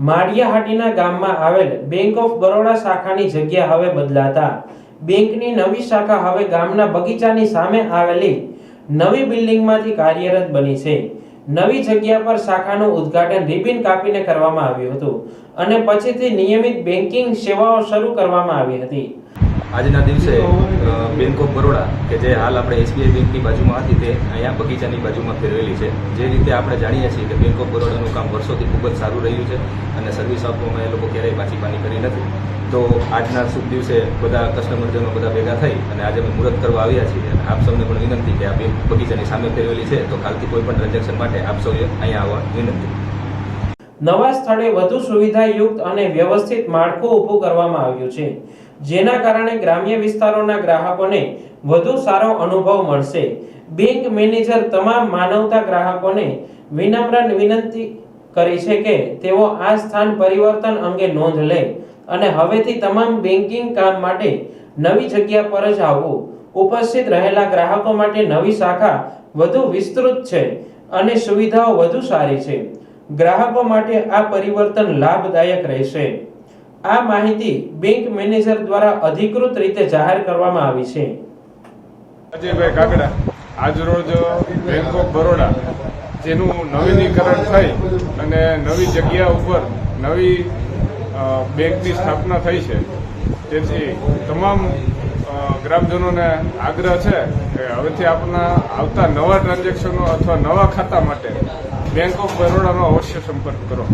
માળિયાહાટીના ગામમાં આવેલ bank of Baroda શાખાની જગ્યા હવે બદલાતા બેંકની નવી શાખા હવે ગામના બગીચાની સામે આવેલી નવી બિલ્ડિંગમાંથી કાર્યરત બની છે। નવી જગ્યા પર શાખાનું ઉદ્ઘાટન રિબિન કાપીને કરવામાં આવ્યું હતું અને પછીથી નિયમિત બેન્કિંગ સેવાઓ શરૂ કરવામાં આવી હતી। આજના દિવસે બેંક ઓફ બરોડા કે જે હાલ આપણે એસબીઆઈ બેંકની બાજુમાં હતી તે અહીંયા બગીચાની બાજુમાં ફેરવેલી છે। જે રીતે આપણે જાણીએ છીએ કે બેંક ઓફ બરોડાનું કામ વર્ષોથી ખૂબ જ સારું રહ્યું છે અને સર્વિસ આપવામાં એ લોકો ક્યારેય પાછી કરી નથી। તો આજના શુભ દિવસે બધા કસ્ટમરજનો બધા ભેગા થઈ અને આજે અમે મુહૂર્ત કરવા આવ્યા છીએ। અને આપ સૌને પણ વિનંતી કે આ બેંક બગીચાની સામે ફેરવેલી છે તો કાલથી કોઈ પણ ટ્રાન્ઝેક્શન માટે આપ સૌએ અહીંયા આવવા વિનંતી। નવા સ્થળે વધુ સુવિધાયુક્ત અને વ્યવસ્થિત માળખું ઊભું કરવામાં આવ્યું છે, જેના કારણે ગ્રામ્ય વિસ્તારોના ગ્રાહકોને વધુ સારો અનુભવ મળશે। બેંક મેનેજર તમામ માનવતા ગ્રાહકોને વિનમ્ર વિનંતી કરી છે કે તેઓ આ સ્થાન પરિવર્તન અંગે નોંધ લે અને હવેથી તમામ બેન્કિંગ કામ માટે નવી જગ્યા પર જ આવવું। ઉપસ્થિત રહેલા ગ્રાહકો માટે નવી શાખા વધુ વિસ્તૃત છે અને સુવિધાઓ વધુ સારી છે। ગ્રાહકો માટે આ પરિવર્તન લાભદાયક રહેશે। આ માહિતી બેંક મેનેજર દ્વારા અધિકૃત રીતે જાહેર કરવામાં આવી છે। અજયભાઈ કાગડા આજરોજ બેંક ઓફ બરોડા જેનું નવીનીકરણ થઈ અને નવી જગ્યા ઉપર નવી બેંકની સ્થાપના થઈ છે, તેથી તમામ ગ્રામજનોને આગ્રહ છે કે હવેથી આપણા આવતા નવા ટ્રાન્ઝેક્શનો અથવા નવા ખાતા માટે બેંક ઓફ બરોડાનો અવશ્ય સંપર્ક કરો।